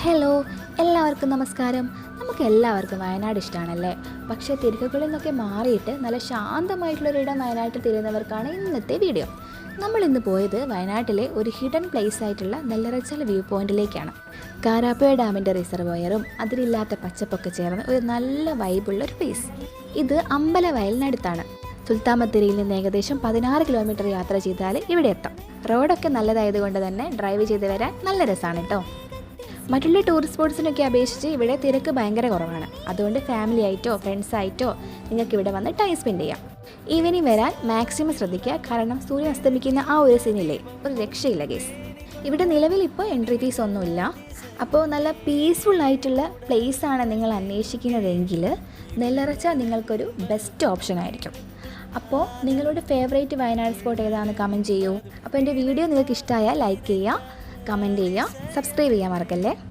Hello, എല്ലാവർക്കും നമസ്കാരം. നമുക്കെല്ലാവർക്കും വയനാട് ഇഷ്ടമാണല്ലേ? പക്ഷേ തിരക്കുകളിൽ നിന്നൊക്കെ മാറിയിട്ട് നല്ല ശാന്തമായിട്ടുള്ളൊരിടം വയനാട്ടിൽ തിരിയുന്നവർക്കാണ് ഇന്നത്തെ വീഡിയോ. നമ്മളിന്ന് പോയത് വയനാട്ടിലെ ഒരു ഹിഡൻ പ്ലേസ് ആയിട്ടുള്ള നെല്ലറച്ചൽ വ്യൂ പോയിന്റിലേക്കാണ്. കാരാപ്പുഴ ഡാമിൻ്റെ റിസർവോയറും അതിലില്ലാത്ത പച്ചപ്പൊക്കെ ചേർന്ന് ഒരു നല്ല വൈബുള്ള ഒരു പ്ലേസ്. ഇത് അമ്പലവയലിനടുത്താണ്. സുൽത്താൻ ബത്തേരിയിൽ നിന്ന് ഏകദേശം 16 കിലോമീറ്റർ യാത്ര ചെയ്താൽ ഇവിടെ എത്താം. റോഡൊക്കെ നല്ലതായതുകൊണ്ട് തന്നെ ഡ്രൈവ് ചെയ്ത് വരാൻ നല്ല രസമാണ് കേട്ടോ. മറ്റുള്ള ടൂറിസ്റ്റ് സ്പോട്ട്സിനൊക്കെ അപേക്ഷിച്ച് ഇവിടെ തിരക്ക് ഭയങ്കര കുറവാണ്. അതുകൊണ്ട് ഫാമിലി ആയിട്ടോ ഫ്രണ്ട്സായിട്ടോ നിങ്ങൾക്ക് ഇവിടെ വന്ന് ടൈം സ്പെൻഡ് ചെയ്യാം. ഈവനിങ് വരാൻ മാക്സിമം ശ്രദ്ധിക്കുക, കാരണം സൂര്യൻ അസ്തമിക്കുന്ന ആ ഒരു സീനില്ലേ, ഒരു രക്ഷയില്ല ഗേസ്. ഇവിടെ നിലവിൽ ഇപ്പോൾ എൻട്രി ഫീസ് ഒന്നുമില്ല. അപ്പോൾ നല്ല പീസ്ഫുൾ ആയിട്ടുള്ള പ്ലേസാണ് നിങ്ങൾ അന്വേഷിക്കുന്നതെങ്കിൽ നെല്ലറച്ച നിങ്ങൾക്കൊരു ബെസ്റ്റ് ഓപ്ഷൻ ആയിരിക്കും. അപ്പോൾ നിങ്ങളുടെ ഫേവറേറ്റ് വയനാട് സ്പോട്ട് ഏതാണെന്ന് കമൻറ്റ് ചെയ്യൂ. അപ്പോൾ എൻ്റെ വീഡിയോ നിങ്ങൾക്ക് ഇഷ്ടമായാൽ ലൈക്ക് ചെയ്യുക, കമൻറ്റ് ചെയ്യുക, സബ്സ്ക്രൈബ് ചെയ്യാൻ മറക്കല്ലേ.